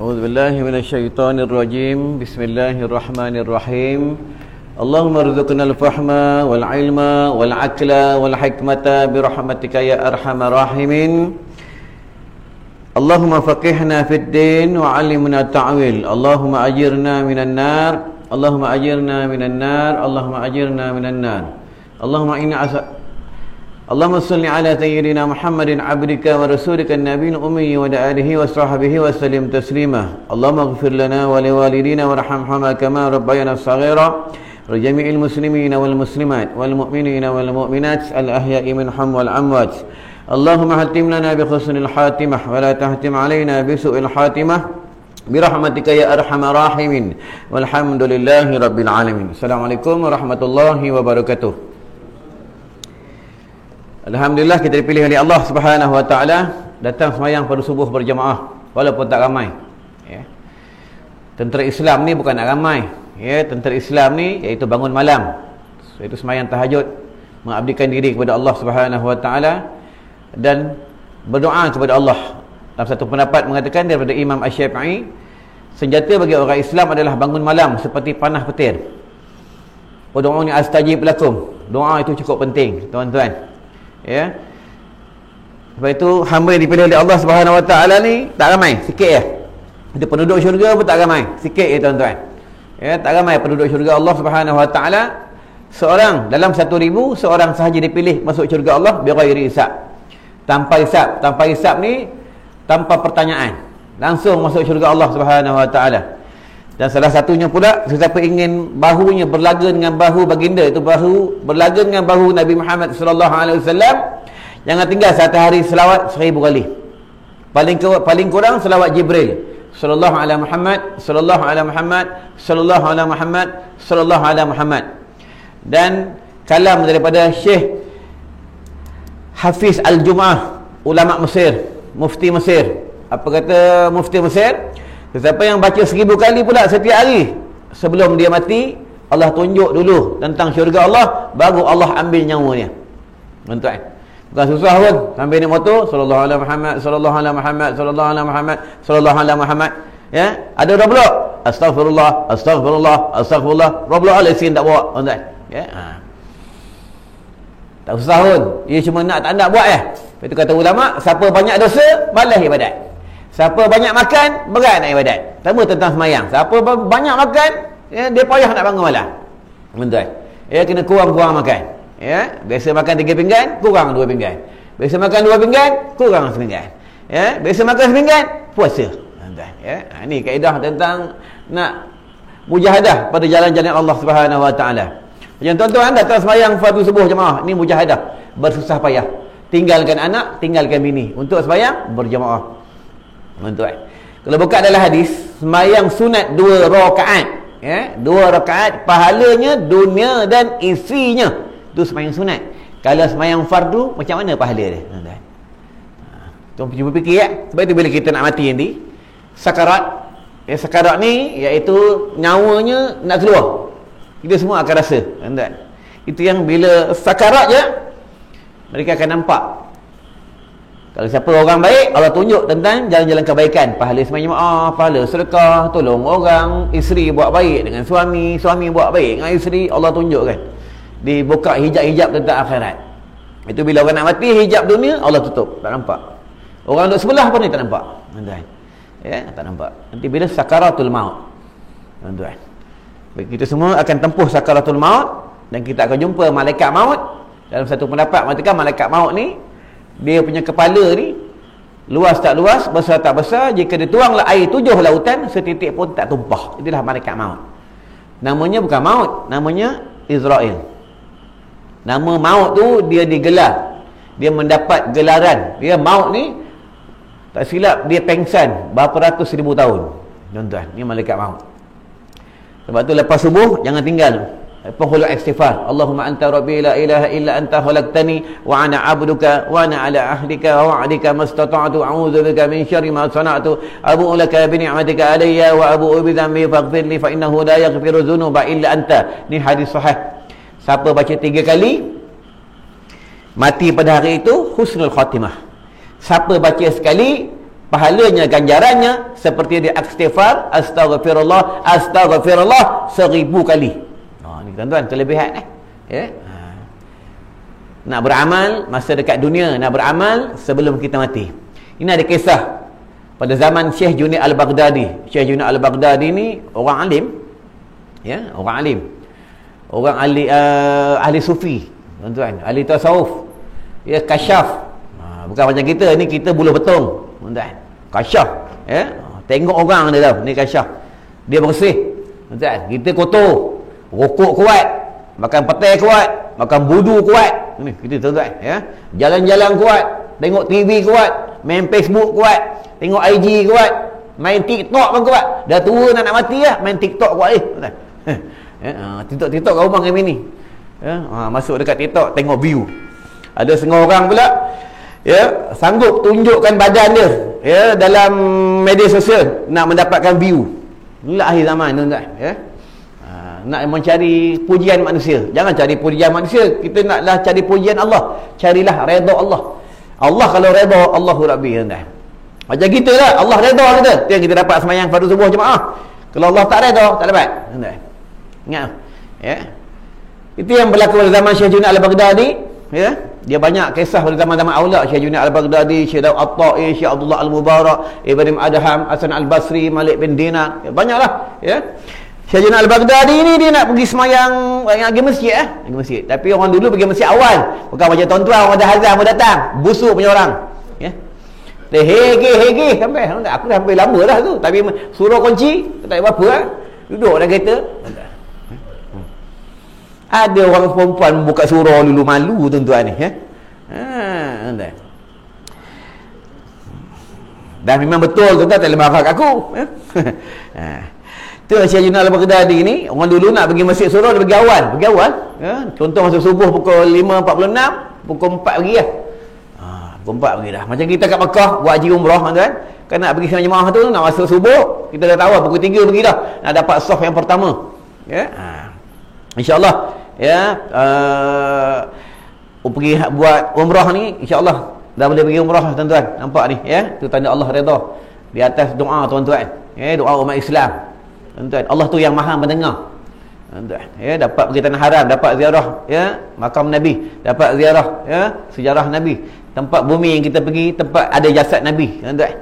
A'udzu billahi minasyaitonir rajim. Bismillahirrahmanirrahim. Allahumma rzuqnal fahma wal ilma wal aqla wal hikmata bi rahmatika ya arhamar rahimin. Allahumma faqihna fid din wa 'allimna ta'wil. Allahumma ajirna minan nar. Allahumma ajirna minan nar. Allahumma ajirna minan nar. Allahumma salli ala sayyidina Muhammadin abdika wa rasulika an-nabiyil ummi wa ala alihi wa sahbihi wa sallim taslima. Allahumma ighfir lana wa liwalidina warhamhuma kama rabbayana shaghira. Wa jami'il muslimina wal muslimat wal mu'minina wal mu'minat al ahya'i minhum wal amwat. Allahumma hatim lana bi husnil khatimah wa la tahtim alaina bi su'il khatimah bi rahmatika ya arhamar rahimin. Walhamdulillahi rabbil alamin. Assalamualaikum warahmatullahi wabarakatuh. Alhamdulillah kita dipilih oleh Allah Subhanahu wa taala datang sembahyang pada subuh berjamaah walaupun tak ramai. Ya. Tentera Islam ni bukan nak ramai. Ya, tentera Islam ni iaitu bangun malam. Iaitu sembahyang tahajud, mengabdikan diri kepada Allah Subhanahu wa taala dan berdoa kepada Allah. Dalam satu pendapat mengatakan daripada Imam Asy-Syafi'i, senjata bagi orang Islam adalah bangun malam seperti panah petir. Doa ni astajib lakum. Doa itu cukup penting, tuan-tuan. Ya. Sebab itu hamba yang dipilih oleh Allah Subhanahu wa taala ni tak ramai, sikit ya. Ada penduduk syurga pun tak ramai, sikit ya tuan-tuan. Ya, tak ramai penduduk syurga Allah Subhanahu wa taala. Seorang dalam 1000 seorang sahaja dipilih masuk syurga Allah bighairi hisab. Tanpa hisab. Tanpa hisab ni tanpa pertanyaan. Langsung masuk syurga Allah Subhanahu wa taala. Dan salah satunya pula, sesiapa ingin bahunya berlaga dengan bahu baginda, itu bahu berlaga dengan bahu Nabi Muhammad sallallahu alaihi wasallam, jangan tinggal satu hari selawat 1000 kali. Paling kurang selawat Jibril sallallahu alaihi Muhammad sallallahu alaihi Muhammad sallallahu alaihi Muhammad sallallahu alaihi Muhammad. Dan kalam daripada Syekh Hafiz Al-Jum'ah, ulama Mesir, mufti Mesir. Apa kata mufti Mesir? Siapa yang baca 1000 kali pula setiap hari sebelum dia mati, Allah tunjuk dulu tentang syurga Allah, baru Allah ambil nyawanya. Tuan-tuan, bukan susah pun. Sampai naik motor sallallahu alaihi Muhammad sallallahu alaihi Muhammad sallallahu alaihi Muhammad sallallahu alaihi Muhammad. Ya, ada dah pula astagfirullah astagfirullah astagfirullah rabbul alamin, tak bawa tuan-tuan. Ya. Tak susah pun. Dia cuma nak tak nak buat ya. Itu kata ulama, siapa banyak dosa malas ibadat. Siapa banyak makan, berat nak ibadat. Sama tentang semayang. Siapa banyak makan, ya, dia payah nak bangun malam. Tuan-tuan. Ya, kena kurang-kurang makan. Ya, biasa makan 3 pinggan, kurang 2 pinggan. Biasa makan 2 pinggan, kurang sepinggan. Ya, biasa makan sepinggan, puasa. Tuan-tuan. Ya, ini kaedah tentang nak mujahadah pada jalan-jalan Allah Subhanahu wa taala. Yang tuan-tuan datang semayang fardu subuh jemaah, ni mujahadah, bersusah payah. Tinggalkan anak, tinggalkan bini untuk semayang berjemaah. Tuan-tuan, kalau buka dalam hadis, sembahyang sunat 2 rakaat, ya, 2 rakaat pahalanya dunia dan isinya. Itu sembahyang sunat. Kalau sembahyang fardu, macam mana pahala dia, tuan-tuan? Tuan cuba fikir ya. Sebab itu bila kita nak mati nanti, sakarat, ya, sakarat ni iaitu nyawanya nak keluar. Kita semua akan rasa, tuan-tuan. Itu yang bila sakarat je, mereka akan nampak. Kalau siapa orang baik, Allah tunjuk tentang jalan-jalan kebaikan, pahala sembahyang jemaah, pahala sedekah, tolong orang, isteri buat baik dengan suami, suami buat baik dengan isteri, Allah tunjukkan. Dibuka hijab-hijab tentang akhirat. Itu bila orang nak mati, hijab dunia Allah tutup, tak nampak. Orang duduk sebelah pun ni tak nampak, tuan-tuan. Ya, tak nampak. Nanti bila sakaratul maut, tuan-tuan, kita semua akan tempuh sakaratul maut dan kita akan jumpa malaikat maut. Dalam satu pendapat mengatakan malaikat maut ni, dia punya kepala ni luas tak luas, besar tak besar, jika dituanglah air 7 lautan, setitik pun tak tumpah. Itulah malaikat maut. Namanya bukan maut, namanya Israel. Nama maut tu dia digelar, dia mendapat gelaran. Dia maut ni tak silap dia pengsan berapa ratus ribu tahun. Tuan-tuan, ni malaikat maut. Sebab tu lepas subuh jangan tinggal penghulu istighfar. Allahumma anta rabbi la ilaha illa anta khalaqtani wa ana 'abduka wa ana 'ala ahdika wa wa'dika mastata'tu a'udzu bika min syarri ma sana'tu abu'u laka bi ni'matika alayya wa abu'u bi dhanbi faghfir li fa innahu la yaghfiru dzunuba illa anta. Ni hadis sahih. Siapa baca 3 kali mati pada hari itu husnul khatimah. Siapa baca sekali pahalanya, ganjarannya seperti dia istighfar astaghfirullah 1000 kali. Ni tuan-tuan kelebihan ya. Nak beramal masa dekat dunia, nak beramal sebelum kita mati. Ini ada kisah pada zaman Syekh Junaid Al-Baghdadi. Syekh Junaid Al-Baghdadi ni orang alim, ya, orang alim, orang ahli sufi, tuan-tuan, ahli tasawuf, ya, kasyaf. Bukan macam kita ni, kita buluh betung, tuan-tuan, kasyaf, ya. Tengok orang dia tahu ni kasyaf, dia bersih, tuan-tuan. Kita kotor, rokok kuat, makan petai kuat, makan budu kuat, ni kita, tuan-tuan, ya. Jalan-jalan kuat, tengok TV kuat, main Facebook kuat, tengok IG kuat, main TikTok pun kuat. Dah tua nak mati lah, main TikTok kuat tuan-tuan. TikTok kat rumah kami ni, ya. Masuk dekat TikTok, tengok view. Ada setengah orang pula, ya, sanggup tunjukkan badan dia, ya, dalam media sosial nak mendapatkan view. Inilah akhir zaman, tuan-tuan, ya. Nak mencari pujian manusia. Jangan cari pujian manusia, kita naklah cari pujian Allah. Carilah redha Allah. Allah kalau redha, Allahu Rabbi, tuan-tuan. Macam kita lah, Allah redha kita, tu yang kita dapat sembahyang fardu subuh jemaah. Kalau Allah tak redha, tak dapat, tuan-tuan. Ingat, ya. Itu yang berlaku pada zaman Syekh Junaid Al-Baghdadi, ya. Dia banyak kisah pada zaman-zaman awal, Syekh Junaid Al-Baghdadi, Syekh Daud At-Tai, Syekh Abdullah Al-Mubarak, Ibrahim Adham, Hasan Al-Basri, Malik bin Dinar, ya, banyaklah, ya. Syekh Junaid Al-Baghdadi ni dia nak pergi semayang pergi masjid, pergi masjid. Tapi orang dulu pergi masjid awal, bukan macam tuan-tuan orang dah azan pun datang, busuk punya orang, ya. Dia hege sampai, aku dah sampai lama dah tu, tapi suruh kunci tak ada apa-apa, duduk dalam kereta. Ada orang perempuan buka surau dulu, malu tuan-tuan ni, ya. Tuan-tuan. Dan memang betul tuan-tuan, tak boleh marah kat aku, ya. Tu Syekh Junaid Al-Baghdadi ni, orang dulu nak pergi masjid surau, dia pergi awal, ya. Contoh masuk subuh pukul 5.46, pukul 4 pergi lah. Pukul 4 pergi dah. Macam kita kat Mekah buat haji umrah, tuan-tuan, kan nak pergi sama jemaah tu, nak masuk subuh, kita dah tahu pukul 3 pergi dah, nak dapat saf yang pertama, ya. InsyaAllah, ya, pergi buat umrah ni, insyaAllah dah boleh pergi umrah, tuan-tuan. Nampak ni, ya, tu tanda Allah redha di atas doa, tuan-tuan, ya, doa umat Islam, tuan-tuan. Allah tu yang maha mendengar, tuan-tuan, ya. Dapat pergi tanah haram, dapat ziarah, ya, makam Nabi, dapat ziarah, ya, sejarah Nabi, tempat bumi yang kita pergi, tempat ada jasad Nabi, tuan-tuan.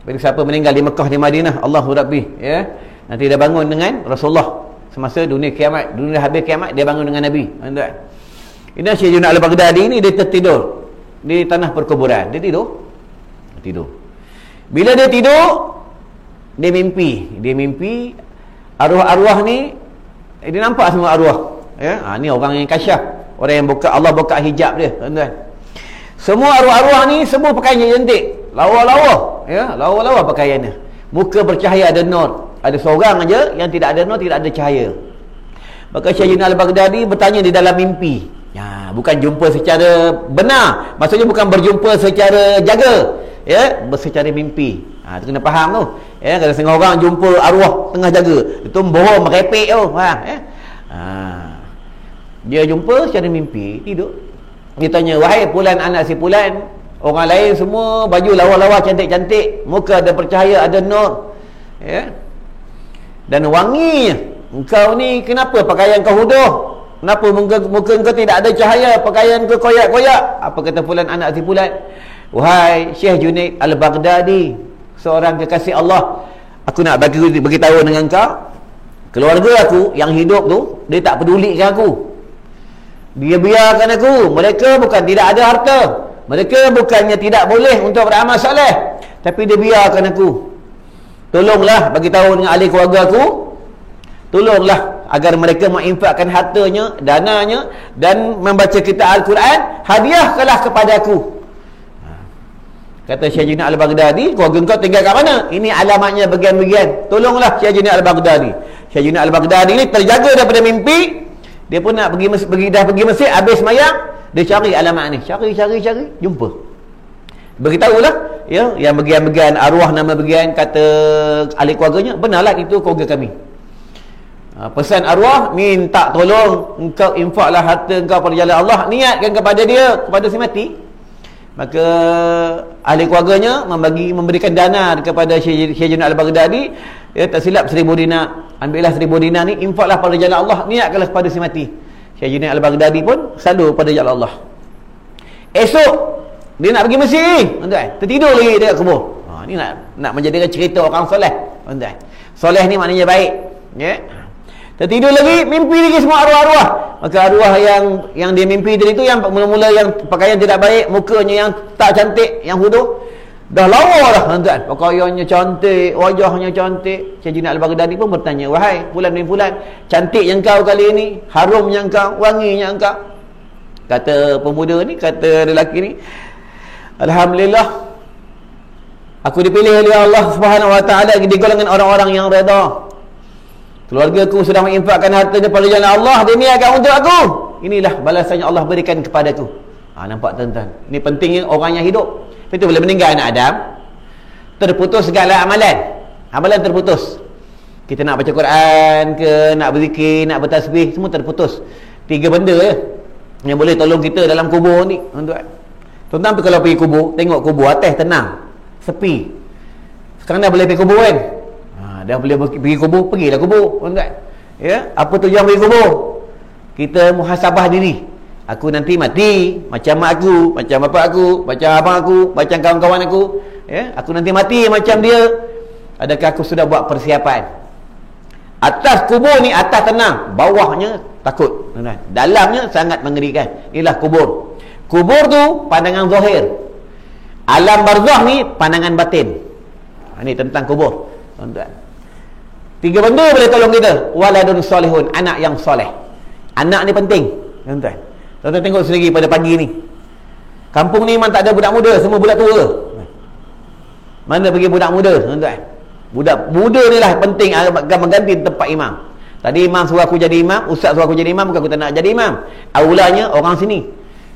Bila siapa meninggal di Mekah, di Madinah, Allahu Rabbi, ya, nanti dia bangun dengan Rasulullah. Semasa dunia kiamat, dunia habis kiamat, dia bangun dengan Nabi, tuan-tuan. Ini Syekh Junaid Al-Baghdadi ni, dia tertidur di tanah perkuburan. Dia tidur. Bila dia tidur, dia mimpi arwah-arwah ni, dia nampak semua arwah, ya. Ni orang yang kasyaf, orang yang Allah buka hijab dia, tuan-tuan. Semua arwah-arwah ni semua pakaiannya cantik, lawa-lawa, ya, lawa-lawa pakaiannya, muka bercahaya, ada nur. Ada seorang aja yang tidak ada nur, tidak ada cahaya. Maka Syekh Junaid Al-Baghdadi bertanya di dalam mimpi, ya, bukan jumpa secara benar, maksudnya bukan berjumpa secara jaga, ya, secara mimpi. Tu kena faham tu, ya. Kalau setengah orang jumpa arwah tengah jaga, itu bohong, merepek tu, faham, ya. Dia jumpa secara mimpi, tidur. Dia tanya, wahai Fulan anak si Fulan, orang lain semua baju lawa-lawa, cantik-cantik, muka ada percahaya, ada nur, ya, dan wangi. Engkau ni kenapa pakaian kau huduh? Kenapa muka engkau tidak ada cahaya? Pakaian kau koyak-koyak. Apa kata Fulan anak si Fulan? Wahai Syekh Junaid Al-Baghdadi, seorang kekasih Allah, aku nak beritahu dengan kau, keluarga aku yang hidup tu, dia tak pedulikan aku. Dia biarkan aku. Mereka bukan tidak ada harta, mereka bukannya tidak boleh untuk beramal soleh, tapi dia biarkan aku. Tolonglah bagi tahu dengan ahli keluarga aku, tolonglah agar mereka menginfakkan hartanya, dananya, dan membaca kitab Al-Quran, hadiahkanlah kepada aku. Kata Syekh Junaid Al-Baghdadi, keluarga kau tinggal kat mana? Ini alamatnya bagian-bagian, tolonglah Syekh Junaid Al-Baghdadi. Syekh Junaid Al-Baghdadi ni terjaga daripada mimpi. Dia pun nak pergi masjid, habis semayang, dia cari alamat ni, cari, jumpa. Beritahulah, ya, yang bagian-bagian arwah, nama bagian, kata ahli keluarganya, benarlah itu keluarga kami. Pesan arwah, minta tolong engkau infaklah harta engkau pada jalan Allah, niatkan kepada dia, kepada si mati. Maka ahli keluarganya memberikan dana kepada Syekh Junaid Al-Baghdadi, tak silap 1,000 dinar. Ambillah 1,000 dinar ni, infaklah pada jalan Allah, niatkanlah kepada si mati. Syekh Junaid Al-Baghdadi pun selalu pada jalan Allah. Esok dia nak pergi Mesir, tuan-tuan, tertidur lagi dekat kubur. Ni nak menjadikan cerita orang soleh, tuan-tuan. Soleh ni maknanya baik, tertidur lagi, mimpi lagi semua arwah-arwah. Maka arwah yang dia mimpi tadi tu, yang mula-mula yang pakaian tidak baik, mukanya yang tak cantik, yang huduh, dah lawa dah, tuan-tuan. Pakaiannya cantik, wajahnya cantik. Syekh Junaid Al-Baghdadi pun bertanya, wahai fulan bin fulan, cantiknya engkau kali ini, harumnya engkau, wanginya engkau. Kata pemuda ni, kata lelaki ni, alhamdulillah, aku dipilih oleh Allah Subhanahu Wa Taala di golongan orang-orang yang redha. Keluarga aku sudah menginfakkan hartanya pada jalan Allah, dia niatkan untuk aku. Inilah balasan yang Allah berikan kepadaku. Nampak tuan-tuan, ini pentingnya orang yang hidup. Itu bila meninggal anak Adam, terputus segala amalan. Amalan terputus. Kita nak baca Quran ke, nak berzikir, nak bertasbih, semua terputus. 3 benda yang boleh tolong kita dalam kubur ni, tuan-tuan. Tuan-tuan kalau pergi kubur, tengok kubur atas tenang, sepi. Sekarang dah boleh pergi kubur kan? Dah boleh pergi kubur, pergilah kubur, tuan-tuan. Ya, apa tujuan pergi kubur? Kita muhasabah diri. Aku nanti mati macam mak aku, macam bapak aku, macam abang aku, macam kawan-kawan aku. Ya, aku nanti mati macam dia. Adakah aku sudah buat persiapan? Atas kubur ni atas tenang, bawahnya takut, tuan-tuan. Dalamnya sangat mengerikan. Inilah kubur. Kubur tu pandangan zahir. Alam barzakh ni pandangan batin. Ini tentang kubur, tuan-tuan. 3 benda boleh tolong kita. Waladun solihun, anak yang soleh. Anak ni penting, tuan-tuan. Tuan-tuan tengok sendiri pada pagi ni, kampung ni memang tak ada budak muda, semua budak tua. Mana pergi budak muda, tuan-tuan? Budak muda ni lah penting akan mengganti tempat imam. Tadi imam suruh aku jadi imam, ustaz suruh aku jadi imam, bukan aku tak nak jadi imam. Aulanya orang sini,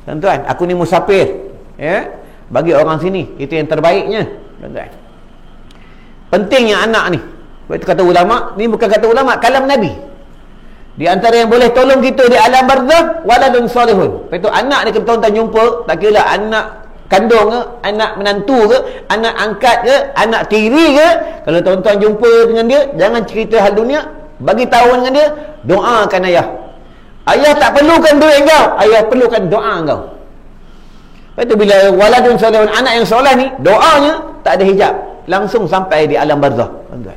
tuan-tuan. Aku ni musafir, ya, bagi orang sini, itu yang terbaiknya, tuan-tuan. Pentingnya anak ni. Itu kata ulama, ni bukan kata ulama, kalam Nabi. Di antara yang boleh tolong kita di alam barzakh, waladun solihun. Itu anak ni kita tuan-tuan jumpa, tak kira anak kandung ke, anak menantu ke, anak angkat ke, anak tiri ke. Kalau tuan-tuan jumpa dengan dia, jangan cerita hal dunia, bagi tahu dengan dia, doakan ayah. Ayah tak perlukan duit kau, ayah perlukan doa kau. Itu bila waladun solihun, anak yang soleh ni, doanya tak ada hijab, langsung sampai di alam barzakh, tuan-tuan.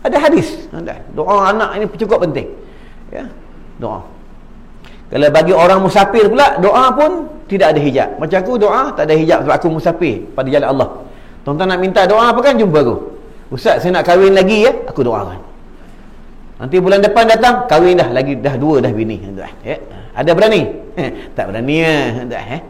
Ada hadis, tuan-tuan. Doa anak ini cukup penting. Ya, doa. Kalau bagi orang musafir pula, doa pun tidak ada hijab. Macam aku doa tak ada hijab sebab aku musafir pada jalan Allah. Tuan-tuan nak minta doa apa kan, jumpa aku. Ustaz, saya nak kahwin lagi ya, aku doakan. Nanti bulan depan datang, kahwin dah lagi, dah 2 dah bini, tuan-tuan. Ya. Ada berani? Tak berani ya, tuan-tuan.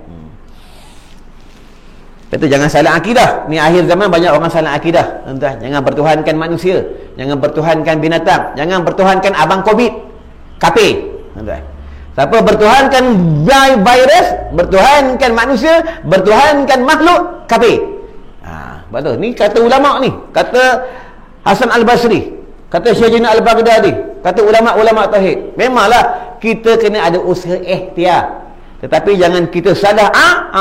Itu jangan salah akidah. Ni akhir zaman banyak orang salah akidah, tuan-tuan. Jangan bertuhankan manusia, jangan bertuhankan binatang, jangan bertuhankan abang Covid. Kafir, tuan-tuan. Siapa bertuhankan virus, bertuhankan manusia, bertuhankan makhluk, kafir. Betul. Ni kata ulama ni, kata Hasan Al-Basri, kata Syekh Junaid Al-Baghdadi, kata ulama-ulama tauhid. Memanglah kita kena ada usaha ikhtiar, tetapi jangan kita salah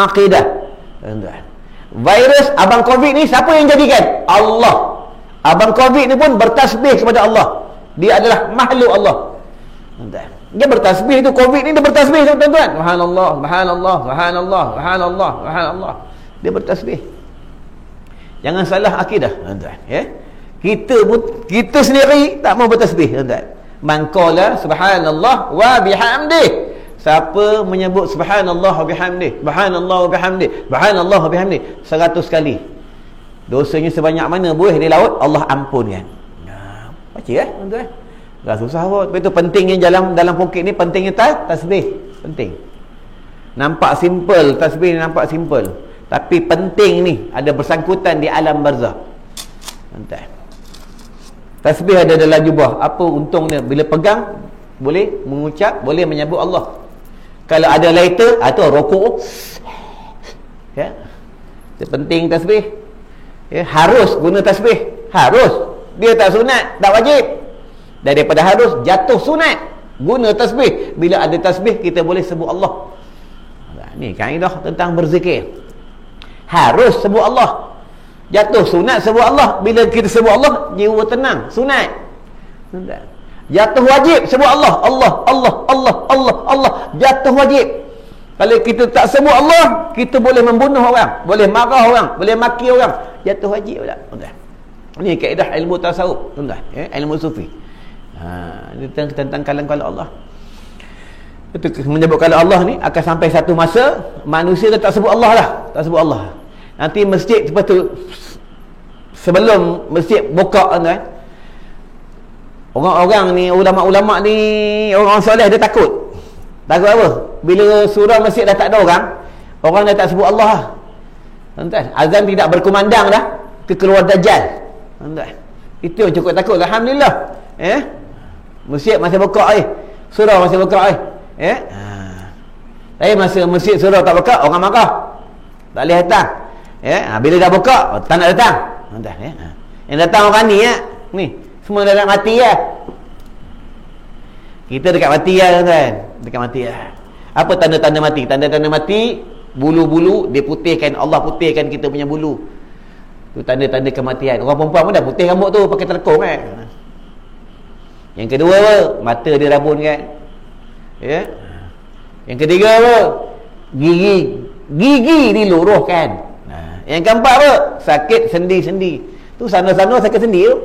akidah, tuan-tuan. Virus abang Covid ni siapa yang jadikan? Allah. Abang Covid ni pun bertasbih kepada Allah. Dia adalah makhluk Allah. Dia bertasbih, itu Covid ni dia bertasbih, tuan-tuan. Subhanallah, subhanallah, subhanallah, subhanallah, subhanallah. Dia bertasbih. Jangan salah akidah, tuan-tuan, ya. Kita sendiri tak mau bertasbih, tuan-tuan. Man qala subhanallah wa bihamdih. Siapa menyebut subhanallah wa bihamdih, subhanallah wa bihamdih, subhanallah wa bihamdih 100 kali, dosanya sebanyak mana boleh di laut, Allah ampunkan. Baca tuan-tuan. Dah susah pun. Itu pentingnya dalam pokok ni, pentingnya tasbih. Penting. Nampak simple, tasbih ni nampak simple. Tapi penting ni, ada bersangkutan di alam barzakh. Tuan-tuan. Tasbih ada dalam jubah. Apa untungnya? Bila pegang, boleh mengucap, boleh menyebut Allah. Kalau ada lighter, atau rokok. Ya. Itu penting tasbih. Ya, harus guna tasbih. Harus. Dia tak sunat, tak wajib. Daripada harus jatuh sunat, guna tasbih. Bila ada tasbih, kita boleh sebut Allah. Ni kaedah tentang berzikir. harus sebut Allah. Jatuh sunat sebut Allah. Bila kita sebut Allah, jiwa tenang, sunat. Jatuh wajib sebut Allah. Allah, Allah, Allah, Allah, Allah. Jatuh wajib. Kalau kita tak sebut Allah, kita boleh membunuh orang, boleh marah orang, boleh maki orang. Jatuh wajib pula. Ini kaedah ilmu tasawuf, tuan-tuan, ilmu sufi. Ini tentang kalam-kalam Allah. Itu menyebut kalau Allah ni akan sampai satu masa manusia dah tak sebut Allah lah, tak sebut Allah. Nanti masjid lepas tu, sebelum masjid buka kan, orang-orang ni, ulama-ulama ni, orang soleh dia takut apa? Bila surau masjid dah tak ada orang dah tak sebut Allah lah, tuan-tuan. Azan tidak berkumandang dah ke keluar Dajjal, tuan-tuan. Itu yang cukup takut. Alhamdulillah, masjid masih buka surau masih buka tapi masa masjid surau tak buka, orang marah, tak boleh datang. Bila dah buka, tak nak datang. Yang datang orang ni semua dah nak mati lah. Kita dekat mati lah, tuan-tuan. Dekat mati lah. Apa tanda-tanda mati? Tanda-tanda mati, bulu-bulu dia putihkan. Allah putihkan kita punya bulu. Tu tanda-tanda kematian. Orang perempuan pun dah putih rambut tu pakai telekung kan. Yang kedua apa? Mata dia rabun kan. Yang ketiga apa? Gigi diluruhkan. Yang keempat apa? Sakit sendi-sendi. Tu sana-sana sakit sendi tu.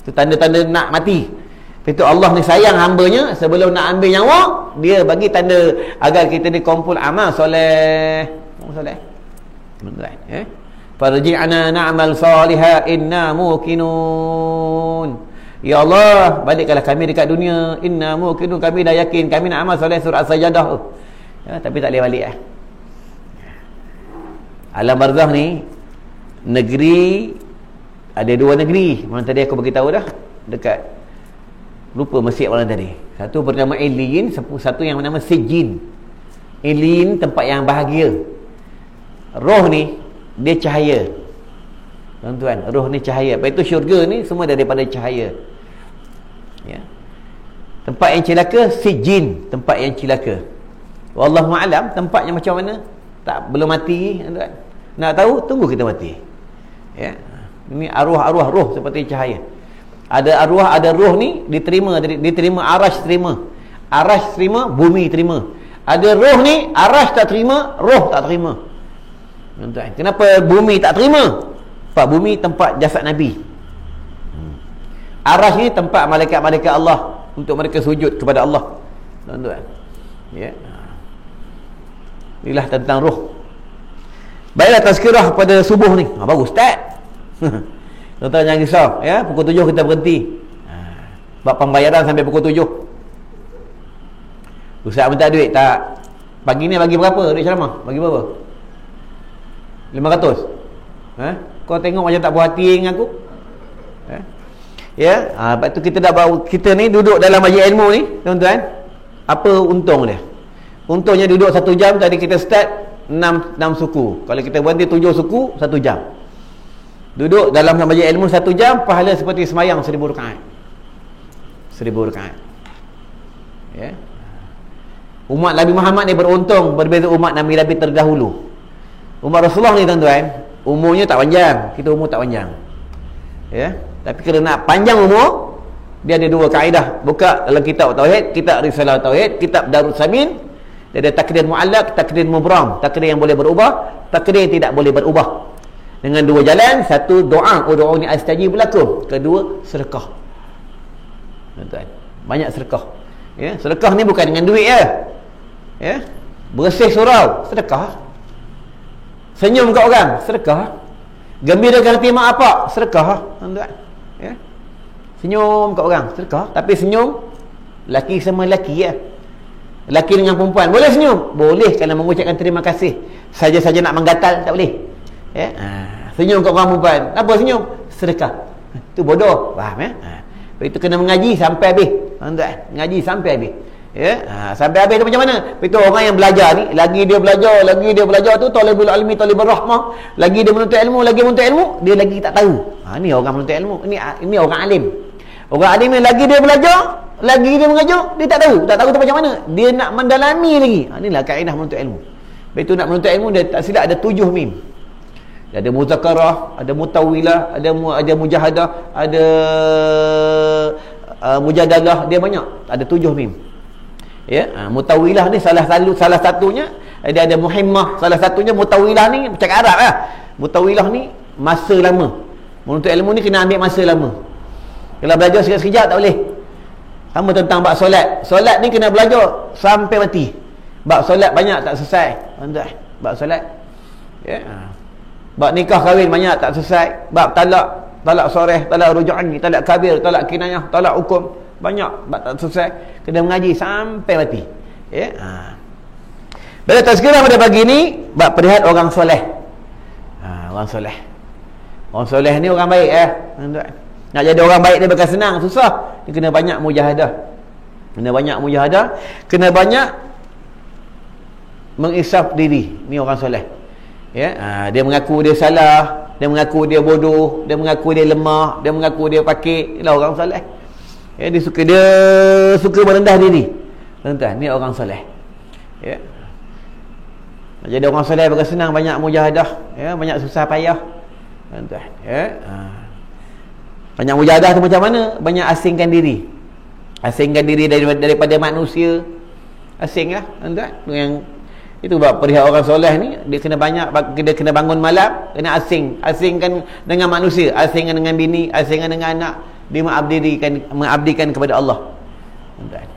Tu tanda-tanda nak mati. Itu Allah ni sayang hambanya, sebelum nak ambil nyawa, dia bagi tanda agar kita ni kumpul amal soleh. Betul. Farji'na na'mal salihah inna muqinun. Ya Allah, balikkanlah kami dekat dunia. Inna muqinun, kami dah yakin, kami nak amal soleh surah As-Sajdah tu. Tapi tak boleh balik Alam barzakh ni negeri, ada dua negeri. Mana tadi aku beritahu dah, dekat, lupa masjid mana tadi. Satu bernama Iliyin, satu yang bernama Sijin. Iliyin tempat yang bahagia. Roh ni dia cahaya, tuan-tuan. Roh ni cahaya. Lepas itu syurga ni semua daripada cahaya. Tempat yang celaka Sijin, tempat yang celaka. Wallahu a'lam tempatnya macam mana, tak, belum mati, tuan-tuan. Nak tahu, tunggu kita mati. Ini arwah-arwah roh seperti cahaya. Ada arwah, ada roh ni diterima arash terima. Arash terima, bumi terima. Ada roh ni arash tak terima, roh tak terima. Tuan-tuan, kenapa bumi tak terima? Sebab bumi tempat jasad Nabi. Arash ni tempat malaikat-malaikat Allah untuk mereka sujud kepada Allah. Tuan-tuan. Inilah tentang roh. Baiklah tazkirah pada subuh ni. Bagus Ustaz. Tuan-tuan jangan risau, pukul 7 kita berhenti. Buat pembayaran sampai pukul 7. Ustaz minta duit tak? Pagi ni bagi berapa duit ceramah? Bagi berapa? 500. Kau tengok macam tak puas hati dengan aku. Lepas tu kita ni duduk dalam majlis ilmu ni, tuan-tuan. Apa untung dia? Untungnya duduk 1 jam. Tadi kita start 6 suku. Kalau kita berhenti 7 suku, 1 jam. Duduk dalam majlis ilmu 1 jam, pahala seperti semayang 1000 rakaat. 1000 rakaat. Umat Nabi Muhammad ni beruntung berbeza umat Nabi-Nabi terdahulu. Umat Rasulullah ni, tuan-tuan, umurnya tak panjang. Kita umur tak panjang. Tapi kerana nak panjang umur, dia ada 2 kaedah. Buka dalam kitab Tauhid, kitab Risalah Tauhid, kitab Darus Samin. Dia ada takdir mu'allaq, takdir mubram. Takdir yang boleh berubah, takdir yang tidak boleh berubah. Dengan 2 jalan. Satu, doa, ud'uni astajib lakum. Kedua, sedekah. Tuan-tuan, banyak sedekah. Sedekah ni bukan dengan duit bersih surau, sedekah. Senyum kat orang, sedekah. Gembirakan hati mak bapak, sedekah, tuan-tuan. Senyum kat orang, sedekah. Tapi senyum laki sama laki laki dengan perempuan boleh senyum? Boleh kalau mengucapkan terima kasih. Saja-saja nak menggatal tak boleh. Senyum kat orang perempuan, apa senyum? Sedekah. Itu bodoh, faham itu kena mengaji sampai habis, tuan-tuan. Mengaji sampai habis. Sampai habis tu macam mana? Itu orang yang belajar ni, lagi dia belajar tu, talibul ilmi talibur rahmah, lagi dia menuntut ilmu, dia lagi tak tahu. Ni orang menuntut ilmu, ini orang alim. Orang alim ni lagi dia belajar, lagi dia mengajar, dia tak tahu tu macam mana. Dia nak mendalami lagi. Inilah kaedah menuntut ilmu. Begitu nak menuntut ilmu, dia tak silap ada 7 mim. Ada muzakarah, ada mutawilah, ada mujahadah, ada mujadalah, dia banyak. Ada 7 mim. Ya, mutawilah ni salah satunya, dia ada muhimmah, salah satunya mutawilah ni cakap Arab lah. Mutawilah ni masa lama. Menuntut ilmu ni kena ambil masa lama. Kalau belajar sekejap-sekejap tak boleh. Sama tentang bab solat. Solat ni kena belajar sampai mati. Bab solat banyak tak selesai. Bab solat. Ya. Bab nikah kahwin banyak tak selesai. Bab talak soreh, talak ruju'an, talak kabir, talak kinayah, talak hukum, banyak bab tak selesai. Kena mengaji sampai mati. Ya. Bila tazkirah pada pagi ni bab perihal orang soleh. Orang soleh. Orang soleh ni orang baik Nak jadi orang baik dia bukan senang, susah. Dia kena banyak mujahadah. Kena banyak mengisaf diri. Ni orang soleh. Ya, dia mengaku dia salah, dia mengaku dia bodoh, dia mengaku dia lemah, dia mengaku dia pakik. Inilah orang soleh. Ya, dia suka merendah diri. Tuan-tuan, ni orang soleh. Ya. Nak jadi orang soleh bukan senang, banyak mujahadah, ya, banyak susah payah. Tuan-tuan, ya. Banyak mujahadah tu macam mana? Banyak asingkan diri. Asingkan diri daripada manusia. Asinglah, tuan-tuan. Yang itu bab perihal orang soleh ni, dia kena bangun malam, kena asingkan dengan manusia, asingkan dengan bini, asingkan dengan anak, dia mengabdikan kepada Allah. Tuan-tuan.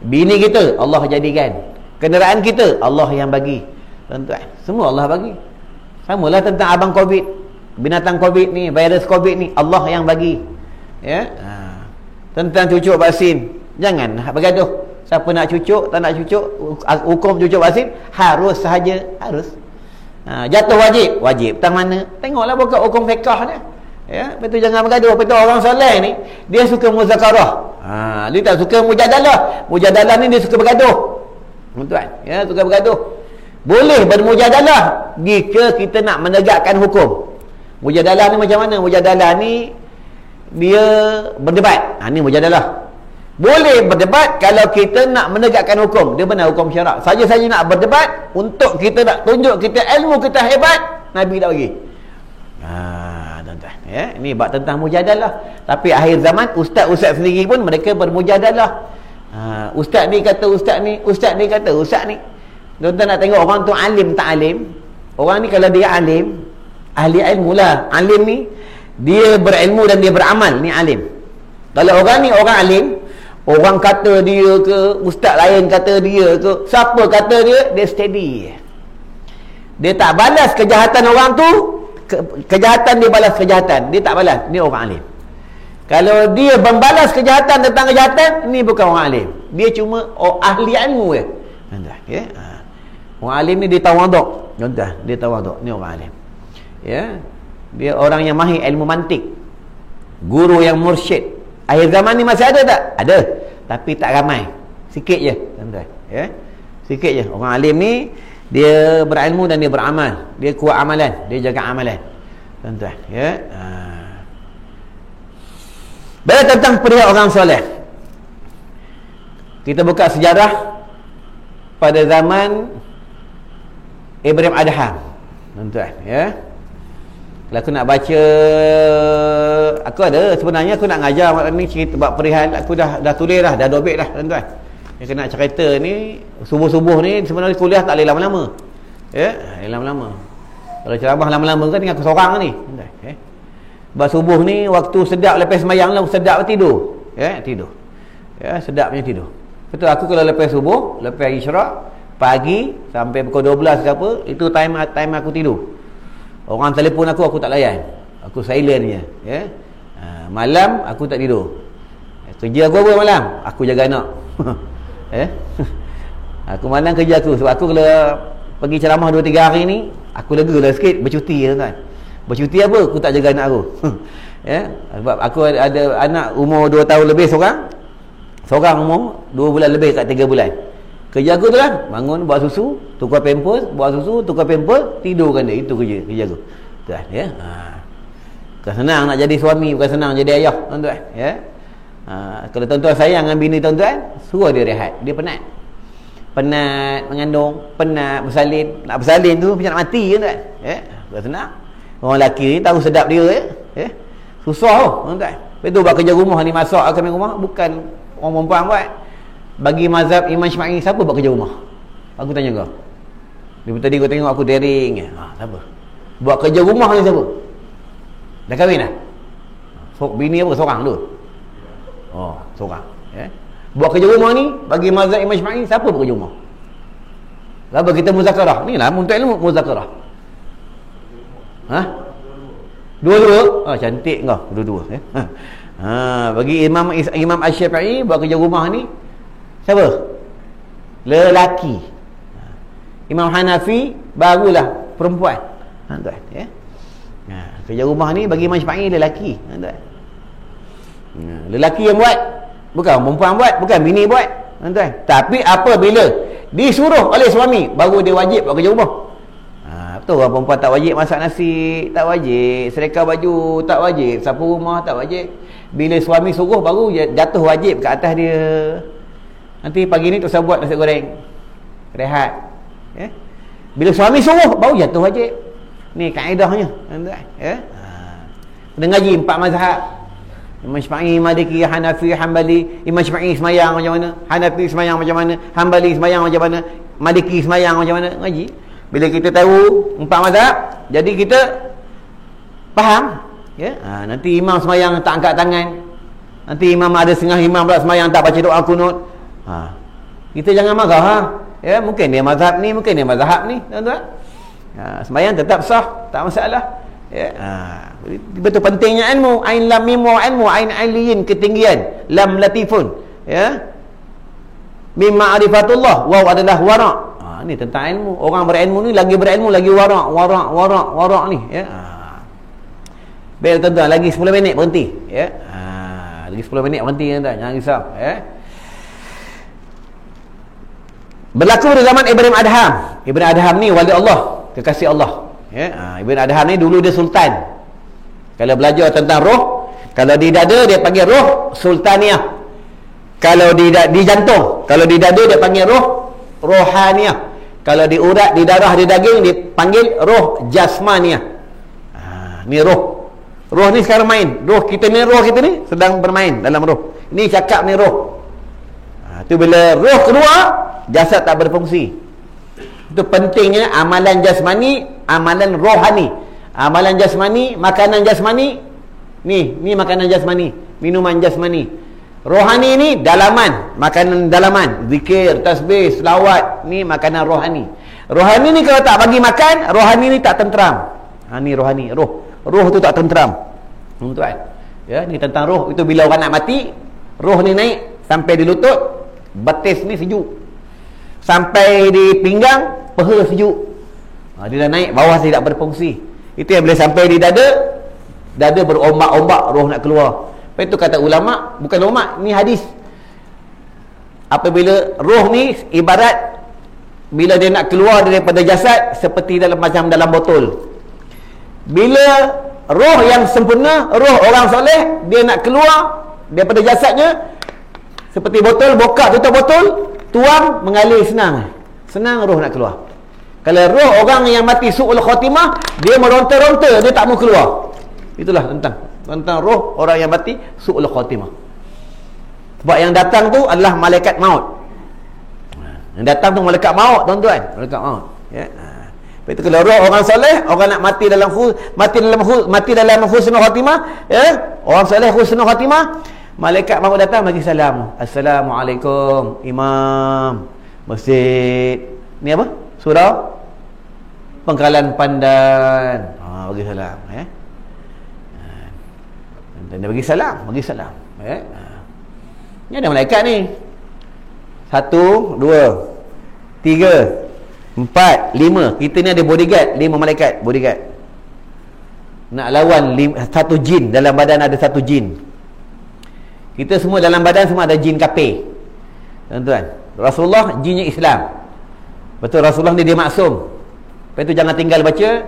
Bini kita Allah jadikan, kenderaan kita Allah yang bagi. Tuan-tuan, semua Allah bagi. Samalah tentang abang Covid, binatang Covid ni, virus Covid ni, Allah yang bagi. Ya. Tentang cucuk vaksin, jangan bergaduh. Siapa nak cucuk, tak nak cucuk, hukum cucuk vaksin harus sahaja, harus. Jatuh wajib tang mana? Tengoklah buka hukum fiqh dia. Ya, betul, jangan bergaduh. Betul, orang soleh ni dia suka muzakarah. Dia tak suka mujadalah. Mujadalah ni dia suka bergaduh. Tuan, ya, suka bergaduh. Boleh bermujadalah jika kita nak menegakkan hukum. Mujadalah ni macam mana? Mujadalah ni dia berdebat. Ni mujadalah. Boleh berdebat kalau kita nak menegakkan hukum. Dia benar hukum syarak. Saja-saja nak berdebat untuk kita nak tunjuk kita ilmu kita hebat, Nabi tak bagi. Tuan-tuan, ya, ini bab tentang mujadalah. Tapi akhir zaman ustaz-ustaz sendiri pun mereka bermujadalah. Ustaz ni kata ustaz ni, ustaz ni kata ustaz ni. Tuan-tuan nak tengok orang tu alim tak alim? Orang ni kalau dia alim, ahli ilmu lah. Alim ni dia berilmu dan dia beramal, ni alim. Kalau orang ni orang alim, orang kata dia ke, ustaz lain kata dia ke, siapa kata dia steady. Dia tak balas kejahatan orang tu, kejahatan dia balas kejahatan. Dia tak balas, ni orang alim. Kalau dia membalas kejahatan tentang kejahatan, ni bukan orang alim. Dia cuma ahli ilmu je. Ya? Orang alim ni dia tawaduk. Dia tawaduk, ni orang alim. Ya? Dia orang yang mahir ilmu mantik, guru yang mursyid. Akhir zaman ni masih ada tak? Ada, tapi tak ramai, sikit je, tuan-tuan. Ya, sikit je. Orang alim ni dia berilmu dan dia beramal, dia kuat amalan, dia jaga amalan, tuan-tuan. Ya. Bila tentang perihal orang soleh, kita buka sejarah pada zaman Ibrahim Adham, tuan-tuan. Ya. Kalau aku nak baca, aku ada sebenarnya aku nak ngajar malam ni cerita bab perihal, aku dah tulis dah dobek dah, tuan-tuan. Yang kena cerita ni subuh-subuh ni sebenarnya kuliah tak boleh lama-lama. Ya, lama-lama. Kalau ceramah lama-lama kan tinggal aku seorang ni, tuan-tuan. Bab subuh ni waktu sedap lepas sembahyang lah, sedap tidur. Ya, tidur. Ya, sedapnya tidur. Betul, aku kalau lepas subuh, lepas isyraq, pagi sampai pukul 12 ke apa, itu time aku tidur. Orang telefon aku tak layan. Aku silent je. Ya. Malam aku tak tidur. Kerja aku apa malam? Aku jaga anak. Ya. Aku malam kerja aku. Sebab aku kalau pergi ceramah 2-3 hari ni, aku lega lah sikit, bercuti, tuan-tuan. Bercuti apa? Aku tak jaga anak aku. Ya. Sebab aku ada anak umur 2 tahun lebih seorang. Seorang umur 2 bulan lebih kat 3 bulan. Kerja aku tu kan, bangun buat susu, tukar pampers, buat susu, tukar pampers, tidurkan dia. Itu kerja aku. Tuan, ya. Bukan senang nak jadi suami, bukan senang jadi ayah, tuan-tuan. Ya. Kalau tuan-tuan sayang dengan bini tuan-tuan, suruh dia rehat. Dia penat. penat mengandung, penat bersalin. Nak bersalin tu macam nak mati je tuan. Tak senang. Orang lelaki ni tahu sedap dia susah tuan. Lepas tu buat kerja rumah ni, masak kami rumah, bukan orang perempuan buat. Bagi mazhab Imam Syafi'i, siapa buat kerja rumah? Aku tanya kau. Dia tadi kau tengok aku daring. Siapa? Buat kerja rumah ni siapa? Dah kahwin dah? Bini apa? Seorang tu? Seorang. Buat kerja rumah ni, bagi mazhab Imam Syafi'i, siapa buat kerja rumah? Siapa kita muzakarah? Ni lah untuk ilmu muzakarah. Dua-dua? Cantik kau. Dua-dua. Bagi Imam Asy-Syafi'i, buat kerja rumah ni siapa? Lelaki. Imam Hanafi barulah perempuan. Tuan. Kerja rumah ni bagi Imam Syafi'i lelaki. Tuan. Lelaki yang buat, bukan perempuan buat, bukan bini buat. Tuan. Tapi apabila disuruh oleh suami, baru dia wajib buat kerja rumah. Betul orang perempuan tak wajib masak nasi, tak wajib sereka baju, tak wajib sapu rumah, tak wajib. Bila suami suruh baru jatuh wajib ke atas dia. Nanti pagi ni tak usah buat nasi goreng, rehat. Bila suami suruh baru jatuh wajib. Ni kaedahnya. Kena ngaji 4 mazhab. Imam Syafi'i, Maliki, Hanafi, Hanbali. Imam Syafi'i semayang macam mana, Hanafi semayang macam mana, Hanbali semayang macam mana, Maliki semayang macam mana. Ngaji. Bila kita tahu 4 mazhab, jadi kita faham. Nanti imam semayang tak angkat tangan, nanti imam ada setengah imam pula semayang tak baca doa kunut. Kita jangan marah. Mungkin dia mazhab ni, mungkin dia mazhab ni, tuan-tuan. Semayang tetap sah, tak masalah. Betul pentingnya ilmu. Ain lam mim wa ilmu, ain aliyin, ketinggian, lam latifun. Mim ma'rifatullah, waw adalah wara'. Ni tentang ilmu. Orang berilmu ni lagi berilmu, lagi warak ni. Baik tuan-tuan, lagi 10 minit berhenti. Lagi 10 minit berhenti tuan-tuan, jangan risau. Berlaku pada zaman Ibrahim Adham. Ibrahim Adham ni wali Allah, kekasih Allah. Ibrahim Adham ni dulu dia sultan. Kalau belajar tentang roh, kalau di dada dia panggil roh sultaniah. Kalau di jantung, kalau di dada dia panggil roh rohaniah. Kalau di urat, di darah, di daging dipanggil roh jasmaniah. Ni roh. Roh ni sekarang main. Roh kita ni sedang bermain dalam roh. Ni cakap ni roh. Tu bila roh keluar, jasad tak berfungsi. Itu pentingnya amalan jasmani, amalan rohani. Amalan jasmani, makanan jasmani. Ni makanan jasmani, minuman jasmani. Rohani ni dalaman, makanan dalaman, zikir, tasbih, selawat, ni makanan rohani. Rohani ni kalau tak bagi makan, rohani ni tak tenteram. Ni rohani, roh tu tak tenteram. Tuan. Ni tentang roh. Itu bila orang nak mati, roh ni naik sampai di lutut, betis ni sejuk. Sampai di pinggang, peha sejuk. Dia dah naik, bawah tidak berfungsi. Itu yang bila sampai di dada berombak-ombak, roh nak keluar. Lepas itu kata ulama, bukan ulama, ni hadis. Apabila roh ni ibarat bila dia nak keluar daripada jasad seperti macam dalam botol. Bila roh yang sempurna, roh orang soleh, dia nak keluar daripada jasadnya seperti botol, buka tutup botol, tuang, mengalir senang. Senang roh nak keluar. Kalau roh orang yang mati su'ul khatimah, dia meronta-ronta, dia tak mau keluar. Itulah tentang roh orang yang mati su'ul khatimah. Sebab yang datang tu adalah malaikat maut. Yang datang tu malaikat maut, tuan-tuan. Malaikat maut. Lepas itu kalau roh orang soleh, orang nak mati dalam husnul khatimah, orang soleh husnul khatimah, malaikat maut datang bagi salam. Assalamualaikum imam masjid. Ni apa? Surau Pengkalan Pandan. Bagi salam. Dia bagi salam. Ni ada malaikat ni. 1, 2, 3, 4, 5. Kita ni ada bodyguard, 5 malaikat bodyguard. Nak lawan 1 jin. Dalam badan ada 1 jin. Kita semua dalam badan semua ada jin kafir. Tuan-tuan, Rasulullah jinnya Islam. Betul, Rasulullah ni dia maksum. Lepas tu jangan tinggal baca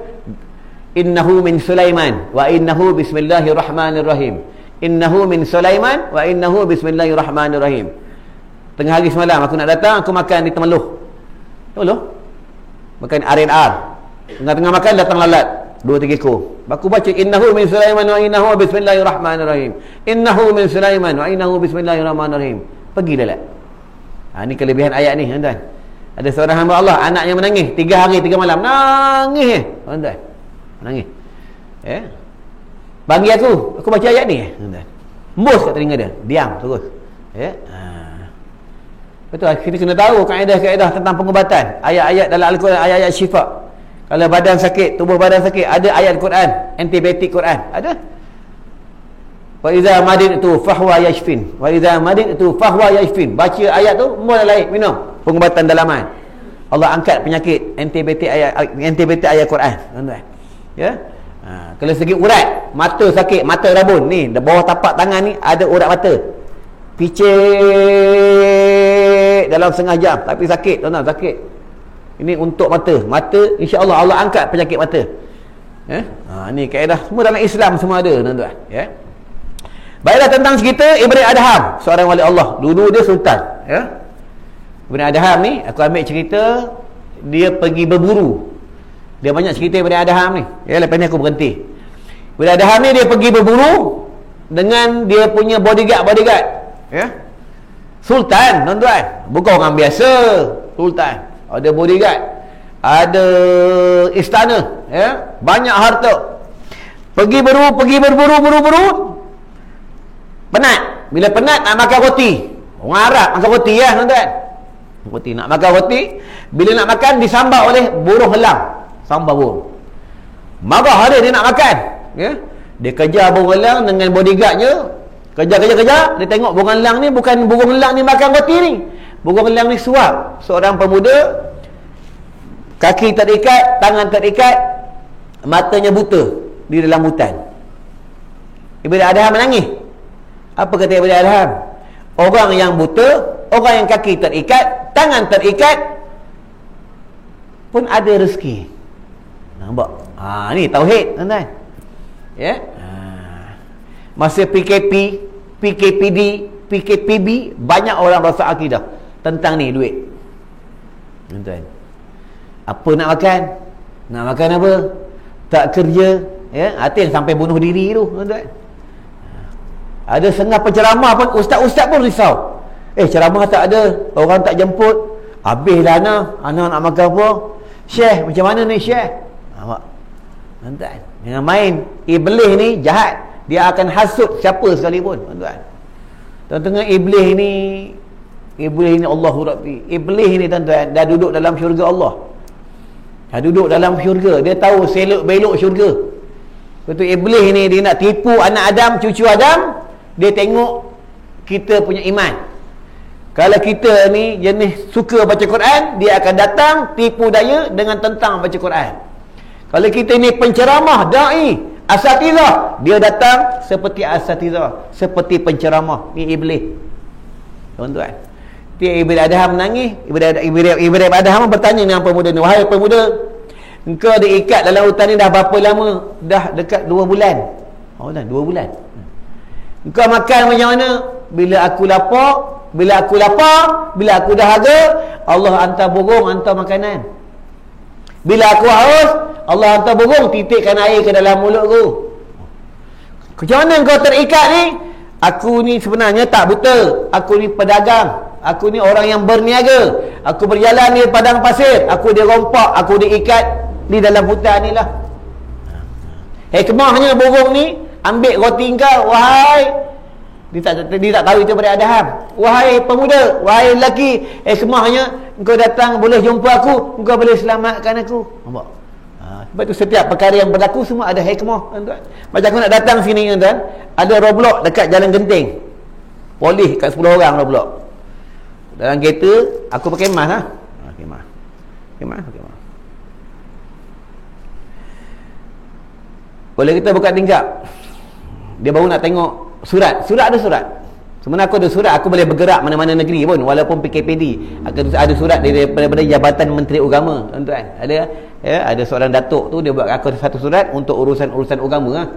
innahu min Sulaiman wa innahu bismillahirrahmanirrahim. Innahu min Sulaiman wa innahu bismillahirrahmanirrahim. Tengah hari semalam aku nak datang, aku makan di Temeloh. Temeloh? Makan R&R. Tengah-tengah makan datang lalat 2-3 ekor. Aku baca innahu min Sulaiman wa innahu bismillahirrahmanirrahim. Innahu min Sulaiman wa innahu bismillahirrahmanirrahim. Pergi lalat. Ni kelebihan ayat ni, tuan-tuan. Ada seorang hamba Allah, anaknya menangis 3 hari 3 malam. Nangis, tuan-tuan. Menangis. Bagi aku baca ayat ni, tuan-tuan. Embus kat telinga dia. Diam terus. Betul, kita kena tahu kaedah-kaedah tentang pengubatan. Ayat-ayat dalam Al-Quran, ayat-ayat syifa. Kalau badan sakit, tubuh badan sakit, ada ayat Quran, antibiotik Quran, ada. Wa idza madidtu fahwa yashfin. Wa idza madidtu fahwa yashfin. Baca ayat tu, mulai minum. Pengubatan dalaman. Allah angkat penyakit antibiotik ayat Quran, tuan-tuan. Ya. Kalau segi urat, mata sakit, mata rabun ni, di bawah tapak tangan ni ada urat mata. Picit dalam setengah jam tapi sakit, tuan-tuan, sakit. Ini untuk mata insya-Allah Allah angkat penyakit mata. Ni kaedah semua dalam Islam semua ada, tuan-tuan, ya. Baiklah, tentang cerita Ibrahim Adham, seorang wali Allah. Dulu dia sultan, ya. Ibrahim Adham ni aku ambil cerita dia pergi berburu. Dia banyak cerita Ibrahim Adham ni. Ya, lepas ni aku berhenti. Ibrahim Adham ni dia pergi berburu dengan dia punya bodyguard, ya. Sultan, tuan-tuan, bukan orang biasa. Sultan, ada bodyguard, ada istana, ya, banyak harta. Pergi berburu. Penat. Bila penat nak makan roti. Orang Arab makan roti, ya, tuan-tuan. Roti, nak makan roti. Bila nak makan disambar oleh burung helang. Sambar burung. Marah dia nak makan, ya. Dia kejar burung helang dengan bodyguardnya. Kejar. Dia tengok burung helang ni, bukan burung helang ni makan roti ni. Burung helang ni suap seorang pemuda, kaki terikat, tangan terikat, matanya buta di dalam hutan. Ibrahim Adham menangis. Apa kata Ibrahim Adham? Orang yang buta, orang yang kaki terikat, tangan terikat pun ada rezeki. Nampak? Ni tauhid, tuan-tuan. Ya. Masa PKP, PKPD, PKPB, banyak orang rasa akidah tentang ni duit. Tuan-tuan. Apa nak makan? Nak makan apa? Tak kerja, ya. Ada yang sampai bunuh diri tu, tuan-tuan. Ada setengah penceramah pun, ustaz-ustaz pun risau. Ceramah tak ada, orang tak jemput, habislah anak nak makan apa? Syekh, macam mana ni Syekh? Nampak? Tuan-tuan, jangan main. Iblis ni jahat. Dia akan hasut siapa sekalipun, tuan-tuan. Tengah iblis ni Allahu Rabbi. Iblis ni, tuan-tuan, dah duduk dalam syurga Allah. Dah duduk dalam syurga. Dia tahu selok belok syurga. Betul, iblis ni dia nak tipu anak Adam, cucu Adam. Dia tengok kita punya iman. Kalau kita ni jenis suka baca Quran, dia akan datang tipu daya dengan tentang baca Quran. Kalau kita ni penceramah, dai, asatizah, dia datang seperti asatizah, seperti penceramah. Ni iblis, tuan-tuan. Dia Ibrahim Adham menangis. Ibrahim Adham bertanya dengan pemuda ni, wahai pemuda, engkau diikat dalam hutan ni dah berapa lama? Dah dekat 2 bulan. 2 bulan. Engkau makan macam mana? Bila aku lapar, bila aku dahaga, Allah hantar burung, hantar makanan. Bila aku haus, Allah hantar burung, titikkan air ke dalam mulut aku. Macam mana kau terikat ni? Aku ni sebenarnya tak buta. Aku ni pedagang. Aku ni orang yang berniaga. Aku berjalan di padang pasir. Aku dirompak, aku diikat di dalam hutan ni lah. Hikmahnya burung ni ambil roti kau, wahai. Dia tak tahu itu pada Adham. Wahai pemuda, wahai lelaki, hikmahnya engkau datang boleh jumpa aku, engkau boleh selamatkan aku. Nampak? Sebab tu setiap perkara yang berlaku semua ada hikmah, tuan-tuan. Macam aku nak datang sini, tuan-tuan, ada roadblock dekat Jalan Genting. Polis kat 10 orang roadblock. Dalam kereta aku pakai mask lah. Pakai mask. Boleh kita buka tingkap. Dia baru nak tengok surat ada surat. Sebenarnya aku ada surat, aku boleh bergerak mana-mana negeri pun walaupun PKPD. Aku ada surat daripada Jabatan Menteri Agama, tuan-tuan. Ada seorang datuk tu, dia buat aku satu surat untuk urusan agama lah.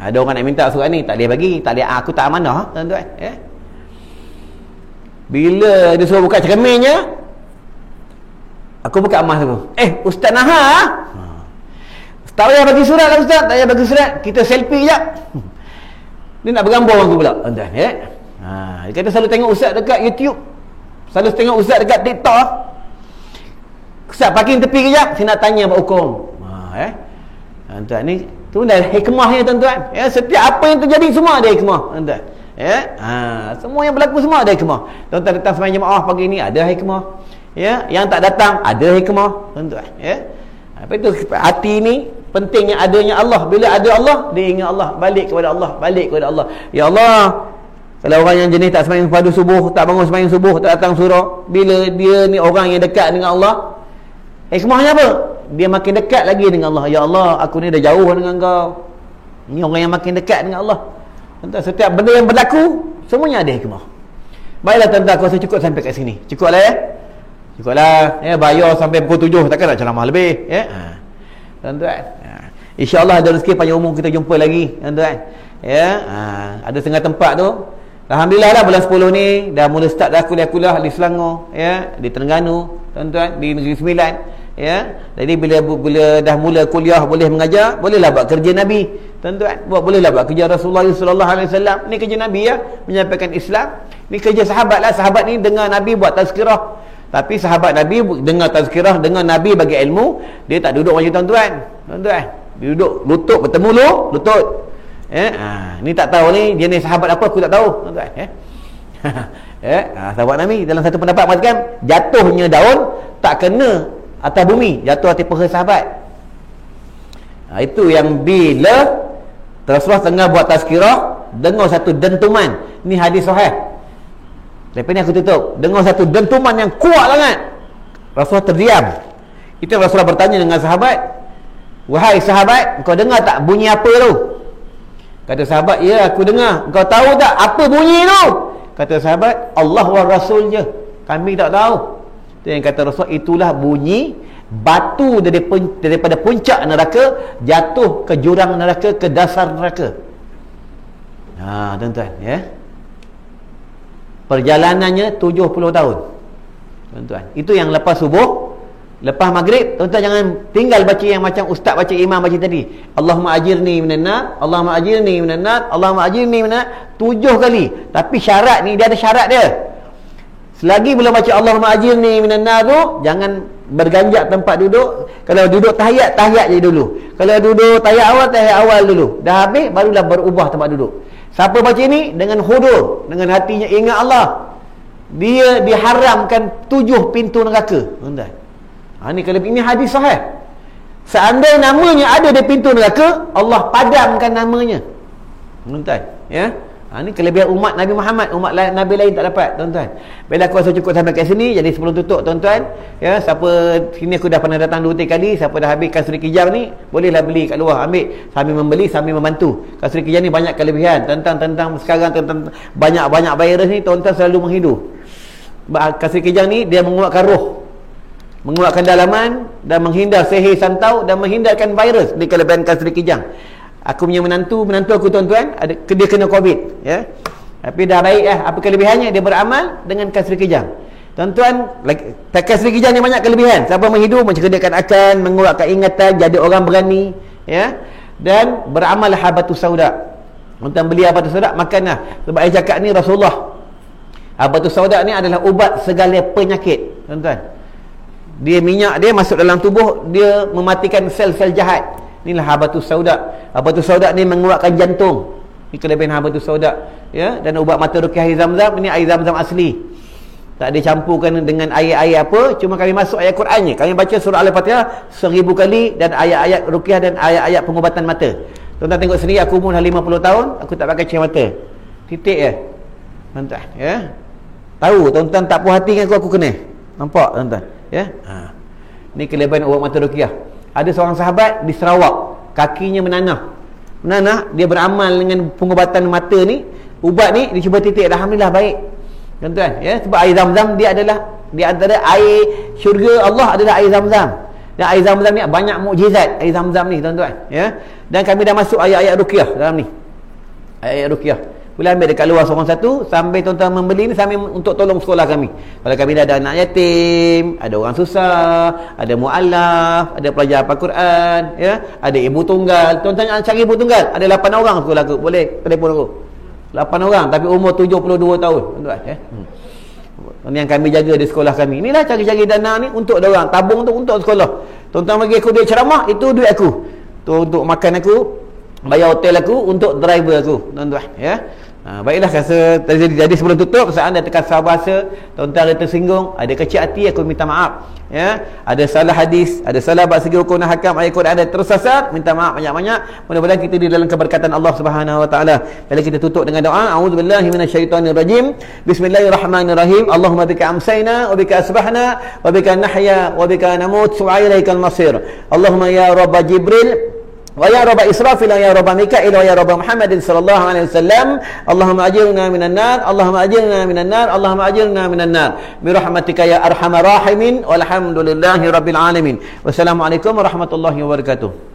Ada orang nak minta surat ni, tak boleh bagi, tak boleh, aku tak amanah, tuan-tuan. Bila dia suruh buka cerminnya, aku buka emas tu. Ustaz Naha, tak payah bagi surat lah ustaz, tak payah bagi surat, kita selfie jap. Dia nak bergambar dengan aku pula, tuan-tuan, ya. Dia kata selalu tengok ustaz dekat YouTube, selalu tengok ustaz dekat TikTok. Ustaz parking tepi kejap, saya nak tanya Pak Hukum. Tuan-tuan, ni tu dah hikmahnya tuan-tuan. Ya, setiap apa yang terjadi semua ada hikmah, tuan-tuan. Ya, semua yang berlaku semua ada hikmah. Tuan-tuan datang sembahyang jemaah pagi ni ada hikmah. Ya, yang tak datang ada hikmah, tuan-tuan. Ya. Apa itu hati ni pentingnya adanya Allah. Bila ada Allah, dia ingat Allah, balik kepada Allah, balik kepada Allah. Ya Allah, kalau orang yang jenis tak sembahyang padu subuh, tak bangun sembahyang subuh, tak datang surau, bila dia ni orang yang dekat dengan Allah, hikmahnya apa? Dia makin dekat lagi dengan Allah. Ya Allah, aku ni dah jauh dengan kau. Ni orang yang makin dekat dengan Allah. Tuan-tuan, setiap benda yang berlaku semuanya ada hikmah. Baiklah tuan-tuan, aku rasa cukup sampai kat sini. Cukuplah ya. Cukuplah ya, bayar sampai pukul 7, takkan nak ceramah lebih ya. Tuan-tuan, insya-Allah ada rezeki panjang umur kita jumpa lagi tuan-tuan. Ya, ada setengah tempat tu. Alhamdulillah lah bulan 10 ni dah mula start dah kuliah-kuliah di Selangor ya, di Terengganu tuan-tuan, di Negeri Sembilan ya. Jadi bila dah mula kuliah boleh mengajar, bolehlah buat kerja Nabi tuan-tuan, bolehlah buat kerja Rasulullah sallallahu alaihi wasallam. Ni kerja Nabi ya, menyampaikan Islam. Ni kerja sahabat lah. Sahabat ni dengar Nabi buat tazkirah. Tapi sahabat Nabi dengar tazkirah, dengar Nabi bagi ilmu, dia tak duduk macam tuan-tuan. Tuan-tuan, dia duduk lutut bertemu lutut. Ni tak tahu ni jenis sahabat apa, aku tak tahu tuan-tuan. Sahabat Nabi dalam satu pendapat mengatakan jatuhnya daun tak kena atas bumi, jatuh atas paha sahabat. Itu yang bila Rasulullah tengah buat tazkirah, dengar satu dentuman. Ni hadis sahih. Lepas ni aku tutup, dengar satu dentuman yang kuat sangat. Rasulullah terdiam. Itu Rasulullah bertanya dengan sahabat, wahai sahabat, kau dengar tak bunyi apa tu? Kata sahabat, ya aku dengar. Kau tahu tak apa bunyi tu? Kata sahabat, Allah wa Rasul je, kami tak tahu. Itu yang kata Rasulullah, itulah bunyi batu daripada puncak neraka jatuh ke jurang neraka, ke dasar neraka. Tuan-tuan ya, perjalanannya 70 tahun tuan-tuan. Itu yang lepas subuh, lepas maghrib tuan-tuan jangan tinggal baca yang macam ustaz baca, imam baca tadi, Allahumma ajirni minan nar, Allahumma ajirni minan nar, Allahumma ajirni minan nar 7 kali. Tapi syarat ni, dia ada syarat dia. Selagi belum baca Allahumma ajirni minan nar tu, jangan berganjak tempat duduk. Kalau duduk tahiyat je dulu. Kalau duduk tahiyat awal dulu. Dah habis barulah berubah tempat duduk. Siapa baca ni dengan khudur, dengan hatinya ingat Allah, dia diharamkan 7 pintu neraka tuan-tuan. Ni kalau ini hadis sahih. Seandainya namanya ada di pintu neraka, Allah padamkan namanya tuan-tuan ya. Ni kelebihan umat Nabi Muhammad. Umat Nabi lain tak dapat tuan-tuan. Bila aku rasa cukup sampai kat sini. Jadi sebelum tutup tuan-tuan ya, siapa sini aku dah pernah datang 2-3 kali, siapa dah habis kasuri kijang ni, bolehlah beli kat luar, ambil sambil membeli sambil membantu. Kasuri kijang ni banyak kelebihan tentang sekarang, tentang banyak virus ni tuan-tuan selalu menghidu. Kasuri kijang ni dia menguatkan roh, menguatkan dalaman, dan menghindar sihir santau, dan menghindarkan virus. Ni kelebihan kasuri kijang. Aku punya menantu aku tuan-tuan, dia kena COVID ya. Tapi dah baik apa kelebihannya? Dia beramal dengan kasri kijang. Tuan-tuan, kasri kijang ni banyak kelebihan. Siapa menghidup, mencerdakan akal, menguatkan ingatan, jadi orang berani ya. Dan beramal habatus sauda. Tuan-tuan beli habatus sauda, makanlah. Sebab saya cakap ni Rasulullah, habatus sauda ni adalah ubat segala penyakit tuan-tuan. Dia minyak dia masuk dalam tubuh, dia mematikan sel-sel jahat. Inilah habatus sauda. Habatus sauda ni menguatkan jantung. Ini kelebihan habatus sauda ya. Dan ubat mata ruqyah air Zam-Zam, ini air Zam-Zam asli, tak dicampurkan dengan air-air apa. Cuma kami masuk ayat Qurannya. Kami baca surah Al-Fatihah 1000 kali, dan ayat-ayat ruqyah dan ayat-ayat pengubatan mata. Tuan-tuan tengok sendiri, aku umur dah 50 tahun, aku tak pakai cahaya mata. Titik ya tuan-tuan ya. Tahu tuan-tuan tak puas hati dengan aku kena. Nampak tuan-tuan ya. Ni kelebihan ubat mata ruqyah. Ada seorang sahabat di Sarawak, kakinya menanah, dia beramal dengan pengubatan mata ni. Ubat ni dia cuba titik, alhamdulillah baik tuan-tuan ya. Sebab air Zam-Zam dia adalah di antara air syurga Allah, adalah air Zam-Zam. Dan air Zam-Zam ni banyak mukjizat air Zam-Zam ni tuan-tuan ya. Dan kami dah masuk ayat-ayat ruqyah dalam ni, ayat-ayat ruqyah boleh ambil dekat luar seorang satu, sambil tuan-tuan membeli ni sambil untuk tolong sekolah kami. Kalau kami dah ada anak yatim, ada orang susah, ada mualaf, ada pelajar Al-Quran, ya, ada ibu tunggal. Tuan-tuan nak cari ibu tunggal, ada 8 orang sekolah aku, boleh telefon aku. 8 orang tapi umur 72 tahun, tuan-tuan, ya. Ini yang kami jaga di sekolah kami. Inilah cari-cari dana ni untuk dia orang, tabung tu untuk sekolah. Tuan-tuan bagi aku duit ceramah, itu duit aku. Tu untuk makan aku, bayar hotel aku, untuk driver aku, tuan-tuan, ya. Baiklah, rasa jadi sebelum tutup, saat anda tekan bahasa, tuan-tuan ada tersinggung, ada kecil hati, aku minta maaf, ya. Ada salah hadis, ada salah bab segi hukum dan hakam ayat Quran, ada tersasar, minta maaf banyak-banyak. Mudah-mudahan kita di dalam keberkatan Allah Subhanahu wa taala. Lalu kita tutup dengan doa, a'udzubillahi minasyaitonirrajim. Bismillahirrahmanirrahim. Allahumma bika amsayna wa bika asbahna wa bika nahya wa bika namut wa ilaikal masir. Allahumma ya rabb Jibril wa ya rabb Israfil wa ya rabb Mikail wa ya rabb Muhammadin sallallahu alaihi wasallam. Allahumma ajirna minan nar, Allahumma ajirna minan nar, Allahumma ajirna minan nar bi rahmatika ya arhamar rahimin walhamdulillahi rabbil alamin. Wassalamualaikum warahmatullahi wabarakatuh.